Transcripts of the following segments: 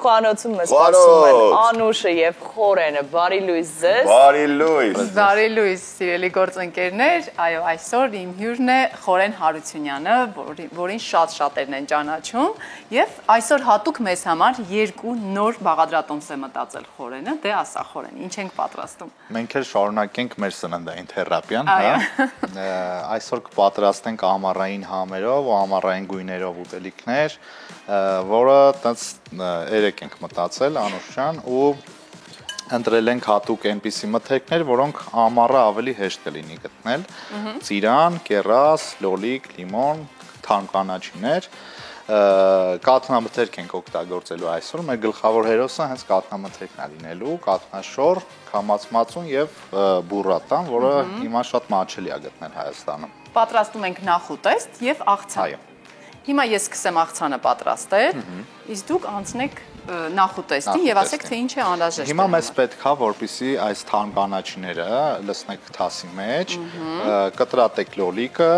Խոհանոցում մեզ սպասում են Անուշը եւ Խորենը, բարի լույս ձեզ։ Բարի լույս։ Բարի լույս, սիրելի գործընկերներ, այո, այսօր իմ հյուրն է Խորեն Հարությունյանը, որին շատ-շատերն են ճանաչում, եւ այսօր հատուկ մեզ համար երկու նոր բաղադրատոմս է մտածել Խորենը, դե ասա Խորեն, ինչ ենք պատրաստում։ Մենք էլ շարունակենք մեր սննդային թերապիան, հա։ Այսօր կպատրաստենք ամառային համերով ու ամառային գույներով ուտելիքներ, որը տենց երեք ենք մտածել Անուշյան ու ընտրել ենք հատուկ այնպիսի մթերքներ, որոնք ամառը ավելի հեշտ կլինի գտնել, ծիրան, կեռաս, լոլիկ, լիմոն, թարմ կանաչիներ, կաթնամթերք ենք օգտագործելու այսօր, մեր գլխավոր հերոսը հենց կաթնամթերքն է լինելու, կաթնաշոր, քամացմածուն եւ բուրրատան, որը հիմա շատ մատչելի է գտնել Հայաստանում։ Պատրաստում ենք նախ ուտեստ եւ աղցան։ Այո։ Հիմա ես սկսեմ աղցանը պատրաստել, իսկ դուք անցնեք նախուտեստին եւ ասեք թե ինչ է անհրաժեշտ։ Հիմա մեզ պետք է, որպեսզի այս թարմ կանաչիները լցնեք թասի մեջ, կտրատեք լոլիկը,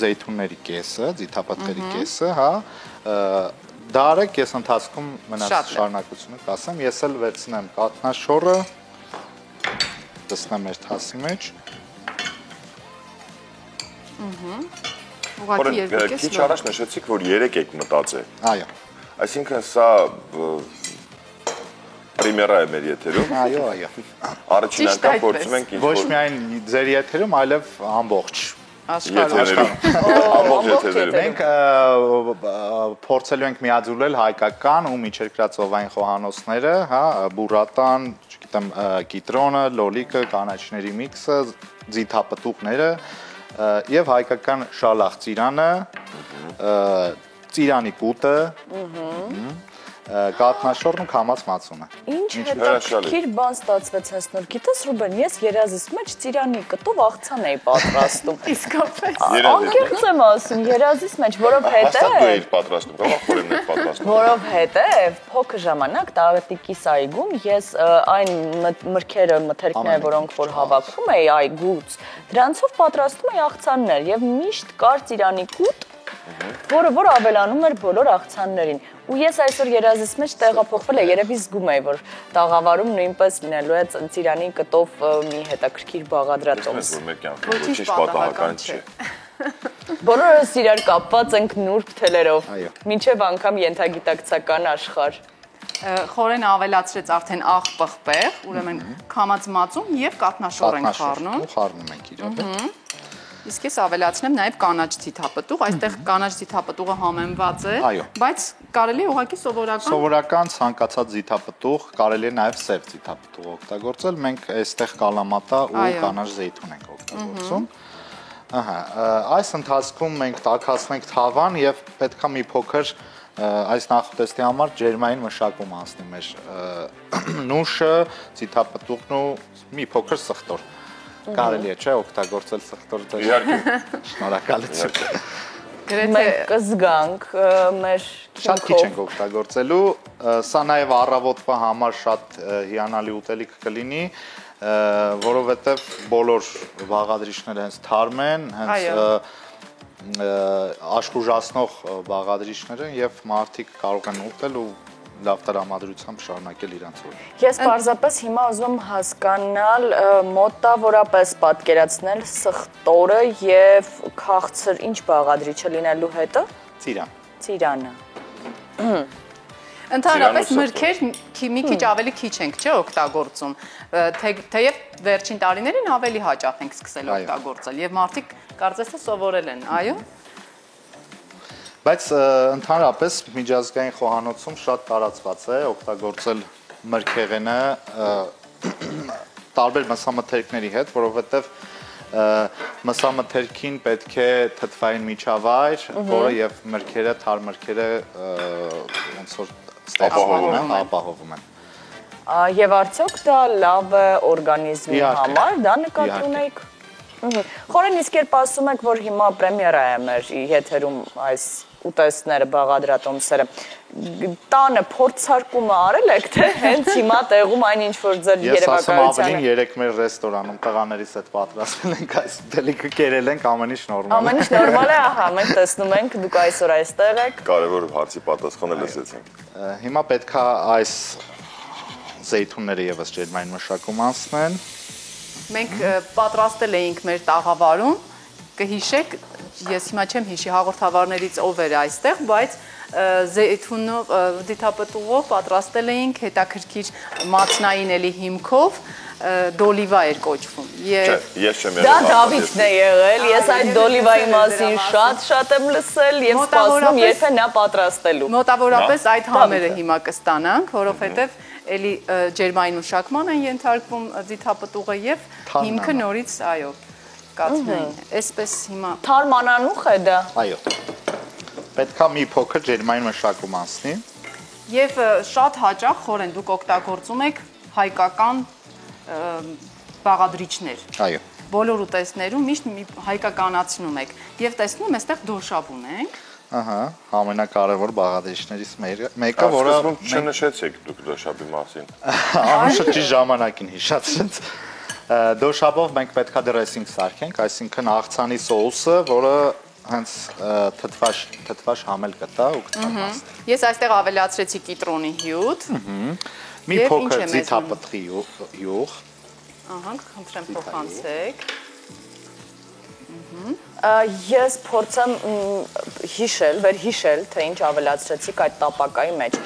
զեյթունների կեսը, ձիթապտղերի կեսը, հա, դա արեք, ես ընթացքում մնաց շարունակությունը կասեմ, ես էլ վերցնեմ կաթնաշորը, լցնեմ մեր թասի մեջ։ Քիչ առաջ նշեցիք, որ 3 եք մտածել։ Այո։ Այսինքն սա պրեմիերա է մեր եթերում։ Այո, այո։ Առաջին անգամ փորձում ենք ինչ-որ ոչ միայն ձեր եթերում, այլև ամբողջ աշխարհում։ Ամբողջ եթերում։ Մենք փորձելու ենք միաձուլել հայկական ու միջերկրածովային խոհանոցները, հա, բուրրատան, չգիտեմ, կիտրոնը, լոլիկը, կանաչիների միքսը, ձիթապտուղները եւ հայկական շալախ ծիրանը, ծիրանի կուտը, կաթնաշորն ու քամած մածունը։ Ինչ հետաքրքիր բան ստացվեց հենց նոր։ Գիտես Ռուբեն, ես երազիս մեջ ծիրանի կտով աղցան էի պատրաստում։ Իսկապես։ Անկեղծ եմ ասում, երազիս մեջ, Հաստատ դու էիր պատրաստում, կարող Խորենն էր պատրաստում։ որովհետև փոքր ժամանակ Տաղատիկիս այգում ես այն մրգերը, մթերքները, որոնք որ հավաքում էի այգուց, դրանցով պատրաստում էի աղցաններ եւ միշտ կար ծիրանի կուտ, որը ավելանում էր բոլոր աղցաններին։ Ու ես այսօր երազիս մեջ տեղափոխվել եմ, երևի զգում եմ, որ տաղավարում նույնպես լինելու է ծիրանի կտով մի հետաքրքիր բաղադրատոմս։ Որ մեր կյանքում ոչինչ պատահական չէ։ Բոլորս իրար կապված ենք նուրբ թելերով, Այո։ մինչև անգամ ենթագիտակցական աշխարհ։ Խորենը ավելացրեց արդեն աղ պղպեղ, ուրեմն քամած մածուն եւ կաթնաշոր ենք խառնում։ Ու խառնում ենք իրար։ Իսկ ես ավելացնեմ նաև կանաչ ձիթապտուղ, այստեղ կանաչ ձիթապտուղը համեմված է, բայց կարելի է ուղղակի սովորական ցանկացած ձիթապտուղ, կարելի է նաև սև ձիթապտուղ օգտագործել, մենք այստեղ կալամատա ու կանաչ զեյթուն ենք օգտագործում։ Ահա, այս ընթացքում մենք տաքացնենք թավան եւ պետքա մի փոքր այս նախուտեստի համար ջերմային մշակում անցնի մեր նուշը, ձիթապտուղն ու մի փոքր սխտոր։ Կարելի է չէ օգտագործել սխտոր դեր։ Իհարկե։ Շնորհակալություն։ Մենք կզգանք մեր Շատ քիչ ենք օգտագործելու, սա նաև առավոտվա համար շատ հիանալի ուտելիք կլինի, որովհետև բոլոր բաղադրիչները հենց թարմ են, հենց աշխուժացնող բաղադրիչներ են եւ մարդիկ կարող են ուտել ու լավ տրամադրությամբ շարունակել իրանց օրը։ Ես պարզապես հիմա ուզում եմ հասկանալ մոտավորապես պատկերացնել սխտորը եւ քաղցր ինչ բաղադրիչ է լինելու հետը։ Ծիրան։ Ծիրանը։ Ընդհանրապես մրգեր մի քիչ ավելի քիչ ենք, չէ, օգտագործում։ Թեև վերջին տարիներին ավելի հաճախ ենք սկսել օգտագործել եւ մարդիկ կարծես թե սովորել են, այո։ Բայց ընդհանրապես միջազգային խոհանոցում շատ տարածված է օգտագործել մրգեղենը տարբեր մսամթերքների հետ, որովհետև մսամթերքին պետք է թթվային միջավայր, որը եւ մրգերը, թարմ մրգերը ոնց որ ապահովում են։ Եվ արդյոք դա լավ է օրգանիզմի համար, դա նկատի ունեիք։ Խորեն իսկ երբ ասում եք, որ հիմա պրեմիերա է մեր եթերում այս ուտեստները, բաղադրատոմսերը, տանը փորձարկումը արել եք, թե հենց հիմա տեղում այնինչ որ ձեր երևակայությանը։ Ես ասում ավելին 3 մեր ռեստորանում տղաներիս հետ պատրաստել ենք այս ուտելիքը կերել ենք, ամեն ինչ նորմալ է։ Ամեն ինչ նորմալ է, ահա, մենք տեսնում ենք, դուք այսօր այստեղ եք։ Կարևոր հարցի պատասխանը լսեցինք։ Հիմա պետքա այս զեյթունները եւս ջերմային մշակում անցնեն։ Մենք պատրաստել էինք մեր տաղավարում, կհիշեք, ես հիմա չեմ հիշի հաղորդավարներից ով էր այստեղ, բայց զեյթունով դիթապտուղով պատրաստել էինք հետաքրքիր մածնային էլի հիմքով դոլիվա էր կոչվում։ Ես չեմ Դա Դավիթն է եղել, ես այդ դոլիվայի մասին շատ եմ լսել եւ սպասում երբ է նա պատրաստելու։ Մոտավորապես այդ համերը հիմա կստանանք, որովհետեւ էլի ջերմային մշակման են ենթարկվում դիթապտուղը եւ հիմքը նորից, այո, կացնային։ Այսպես հիմա Թարմանանուխ է դա։ Այո։ Պետքա մի փոքր ջերմային մշակում անցնի։ Եվ շատ հաճախ խորեն դուք օգտագործում եք հայկական բաղադրիչներ։ Այո։ Բոլոր ուտեստներում միշտ հայկականացնում եք եւ տեսնում այստեղ դոշաբ ունենք։ Ահա, ամենակարևոր բաղադրիչներից մեկը, որը չնշեցիք դուք դոշաբի մասին։ Անուշը ճիշտ ժամանակին հիշացրեց։ Դոշաբով մենք պետքա դրեսինգ սարքենք, այսինքն աղցանի սոուսը, որը հենց թթվաշ համել կտա ու կտա։ Ես այստեղ ավելացրեցի կիտրոնի հյութ։ Մի փոքր ձիթապտղի յուղ։ Ահա, խնդրեմ փոխանցեք։ Ես փորձեմ վերհիշել, թե ինչ ավելացրեցիք այդ տապակայի մեջ։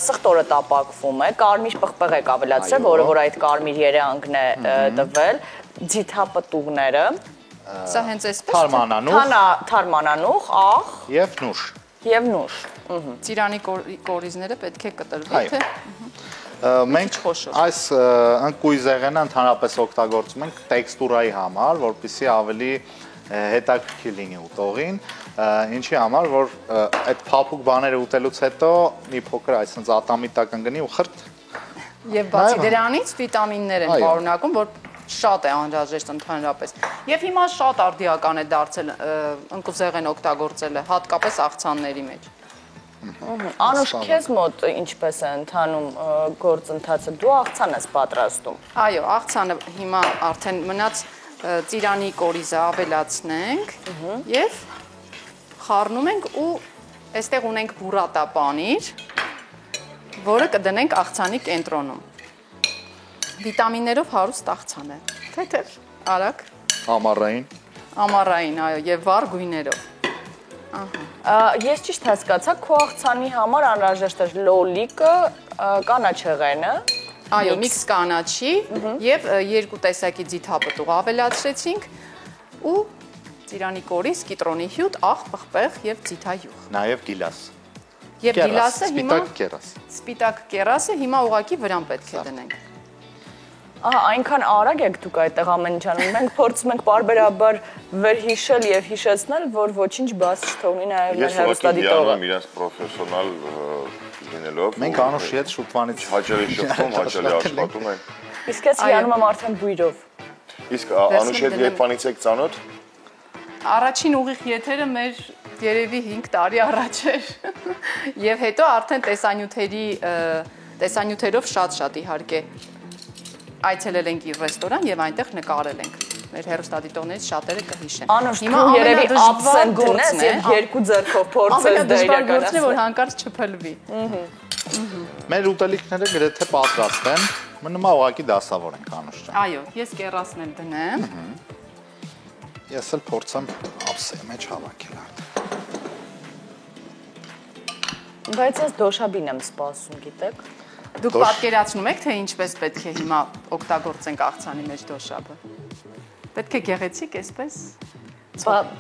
Սխտորը տապակվում է, կարմիր պղպեղ եք ավելացրել, որը որ այդ կարմիր երանգն է տվել, ձիթապտուղները, սա հենց այսպես թարմանանուխ, աղ եւ նուշ։ Ծիրանի կորիզները պետք է կտրվի, թե Մենք այս ընկույզեղենը ընդհանրապես օգտագործում ենք տեքստուրայի համար, որպեսզի ավելի հետաքրքիր լինի ուտողին, ինչի համար, որ այդ փափուկ բաները ուտելուց հետո մի փոքր այսպես ատամի տակ ընկնի ու խրտ։ Եվ բացի դրանից վիտամիններ են պարունակում, որ շատ է անհրաժեշտ ընդհանրապես։ Եվ հիմա շատ արդիական է դարձել ընկուզեղեն օգտագործելը, հատկապես աղցանների մեջ։ Անուշ, քեզ մոտ ինչպես է ընթանում գործընթացը, դու աղցան ես պատրաստում։ Այո, աղցանը հիմա արդեն մնաց ծիրանի կորիզը ավելացնենք եւ խառնում ենք ու այստեղ ունենք բուրատա պանիր, որը կդնենք աղցանի կենտրոնում։ Վիտամիններով հարուստ աղցան է։ Թեթև, արագ։ Ամառային, այո, եւ վառ գույներով։ Ես ճիշտ հասկացա, քո աղցանի համար անհրաժեշտ է լոլիկը, կանաչեղենը, այո, միքս կանաչի եւ երկու տեսակի ձիթապտուղ ավելացրեցինք ու ծիրանի կորիզ, կիտրոնի հյութ, աղ, պղպեղ եւ ձիթայուղ։ Նաեւ գիլաս։ Եվ գիլասը հիմա սպիտակ կերասը հիմա ուղակի վրան պետք է դնենք։ Ահա, այնքան արագ եք դուք այդտեղ ամեն ինչ անում։ Մենք փորձում ենք պարբերաբար վերհիշել եւ հիշեցնել, որ ոչինչ բաց չթողնի նաեւ մեր հեռուստադիտողը։ Ես իրենց պրոֆեսիոնալ լինելով։ Մենք Անուշի հետ շուտվանից հաճելի շփվում, հաճելի աշխատում ենք։ Իսկ ես հիանում եմ արդեն բույրով։ Իսկ Անուշի հետ երբանից եք ծանոթ։ Առաջին ուղիղ եթերը մեր երևի 5 տարի առաջ էր։ Եվ հետո արդեն տեսանյութերով շատ իհարկե այցելել ենք իր ռեստորան եւ այնտեղ նկարել ենք։ Մեր հեռուստադիտողներից շատերը կհիշեն։ Անուշ, դու երևի absent-ն ես եւ երկու ձեռքով փորձես դա իրականացնել, որ հանկարծ չփլվի։ Մեր ուտելիքները գրեթե պատրաստ են, մնում է ուղղակի դասավորենք Անուշ ջան։ Այո, ես կերասն եմ դնեմ։ Ես էլ փորձեմ ափսեի մեջ հավաքել արդեն։ Բայց ես դոշաբին եմ սպասում, գիտեք։ Դուք պատկերացնում եք, թե ինչպես պետք է հիմա օգտագործենք աղցանի մեջ դոշաբը։ Պետք է գեղեցիկ այսպես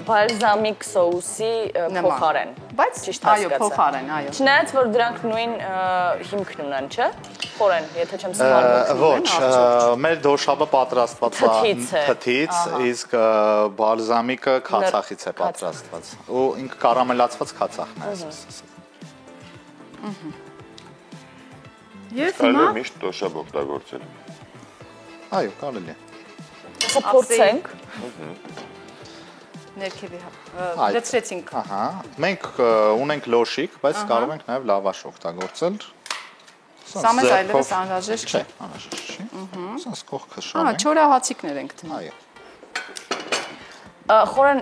բալզամիկ սոուսի փոխարեն։ Բայց ճիշտ հասկացա։ Այո, փոխարեն, այո։ Չնայած որ դրանք նույն հիմքն ունեն, չէ՞։ Խորեն, եթե չեմ սխալվում։ Ոչ, մեր դոշաբը պատրաստված է թթից, իսկ բալզամիկը քացախից է պատրաստված։ Ու ինքը կարամելացված քացախն է, այսպես ասած։ Եվ հիմա միշտ դոշաբ օգտագործել։ Այո, կարելի է։ Սա փորձենք։ Ներքևի լցրեցինք։ Ահա, մենք ունենք լոշիկ, բայց կարող ենք նաև լավաշ օգտագործել։ Սա մեզ այլևս անհրաժեշտ չէ։ Անհրաժեշտ չի։ Սա կողքը Ահա, շարենք։ չորահացիկներ ենք դնում։ Այո։ Խորեն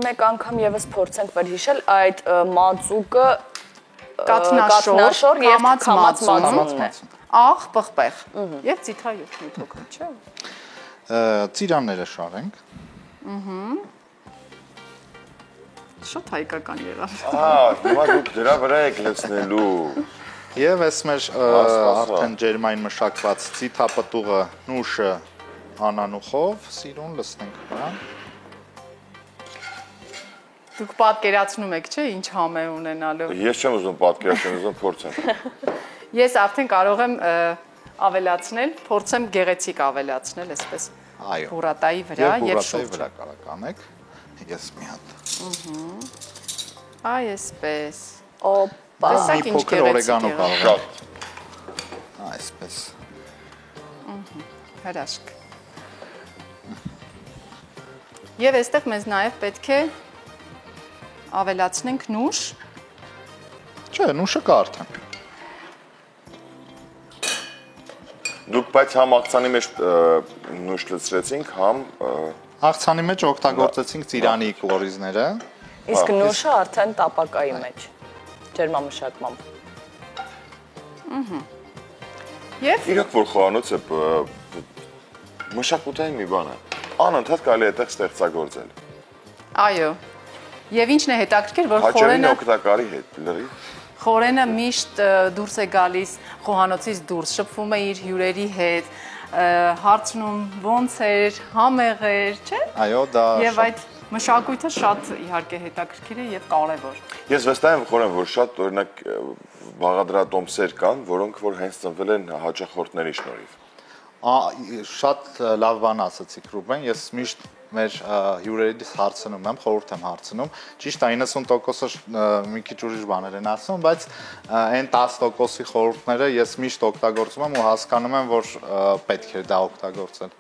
մեկ անգամ եւս փորձենք վերհիշել այդ մածուկը կատնաշոր եւ կամած մածունն է։ Աղ, պղպեղ եւ ցիթայյուր մի փոքր, չէ՞։ Ծիրանները շարենք։ Շատ հայկական եղավ։ Հիմա դուք դրա վրա եք լցնելու։ Եվ այս մեր արդեն ջերմային մշակված ցիթապտուղը նուշը անանուխով սիրուն լցնենք վրան։ Դուք պատկերացնում եք, չէ՞, ինչ համ է ունենալու։ Ես չեմ ուզում պատկերացնել, ուզում փորձեմ։ Ես արդեն կարող եմ ավելացնել, փորձեմ գեղեցիկ ավելացնել, այսպես։ Այո։ Բուրատայի վրա եւ շուրջը։ վրա կարող անեք։ Ես մի հատ։ Այ այսպես։ Օպա։ Տեսակ ինչ փոքր օրեգանո կարող Շատ։ այսպես։ Հրաշք։ Եվ այստեղ մեզ նաև պետք է ավելացնենք նուշ։ Չէ, նուշը կա արդեն։ Դուք բայց համ աղցանի մեջ նուշ լցրեցինք, համ Աղցանի մեջ օգտագործեցինք ծիրանի կորիզները։ Իսկ նուշը արդեն տապակայի մեջ ջերմամշակմամբ։ Եվ իրոք որ խոհանոցը մշակութային մի բան է։ Անընդհատ կարելի է այդտեղ ստեղծագործել։ այո։ Եվ ինչն է հետաքրքիր, որ Հաճելին օգտակարի հետ լրի։ խորենը միշտ դուրս է գալիս խոհանոցից դուրս, շփվում է իր հյուրերի հետ, հարցնում ոնց էր, համեղ էր, չէ՞։ Այո, դա Եվ այդ մշակույթը շատ իհարկե հետաքրքիր է եւ կարեւոր։ Ես վստահ եմ խորեն, որ շատ օրինակ բաղադրատոմսեր կան, որոնք որ հենց ծնվել են հաճախորդների շնորհիվ։ Շատ լավ բան ասացիք Ռուբեն, ես միշտ մեր հյուրերից հարցնում եմ, խորհուրդ եմ հարցնում, ճիշտ է 90%-ը մի քիչ ուրիշ բաներ են ասում, բայց այն 10%-ի խորհուրդները ես միշտ օգտագործում եմ ու հասկանում եմ, որ պետք է դա օգտագործել։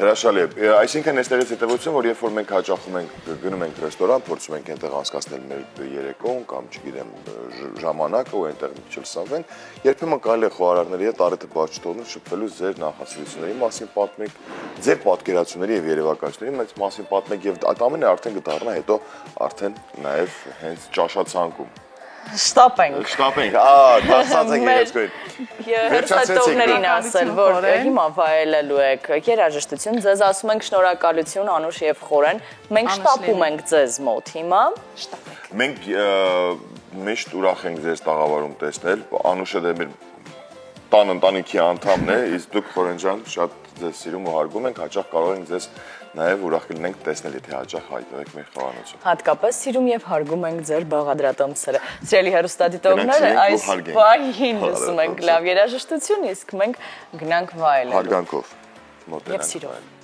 Հրաշալի է։ Այսինքն այստեղից հետևություն, որ երբ որ մենք հաճախում ենք, գնում ենք ռեստորան, փորձում ենք այնտեղ անցկացնել մեր երեկոն կամ չգիտեմ ժամանակը ու այնտեղ մի քիչ լսանվենք, երբեմն կարելի է խոհարարների հետ առիթը բաց չթողնել շփվելու ձեր նախասիրությունների մասին պատմեք, ձեր պատկերացումների եւ երևակայությունների մասին պատմեք եւ այդ ամենը արդեն կդառնա հետո արդեն նաեւ հենց ճաշացանկում։ Շտապենք։ Շտապենք, դասած եք երեսկույն։ Հերթատողներին ասել, որ հիմա վայելելու եք երաժշտություն, ձեզ ասում ենք շնորհակալություն Անուշ եւ Խորեն, մենք շտապում ենք ձեզ մոտ հիմա։ Շտապեք։ Մենք միշտ ուրախ ենք ձեզ տաղավարում տեսնել, Անուշը դե մեր տան ընտանիքի անդամն է, իսկ դուք Խորեն ջան շատ ձեզ սիրում ու հարգում ենք, հաճախ կարող ենք ձեզ նաև ուրախ կլինենք տեսնել, եթե հաճախ հայտնվեք մեր խոհանոցում։ Հատկապես սիրում եւ հարգում ենք ձեր բաղադրատոմսերը։ Սիրելի հեռուստադիտողներ, այս պահին լսում ենք լավ երաժշտություն, իսկ մենք գնանք վայելելու։ Հարգանքով։ Եվ սիրով։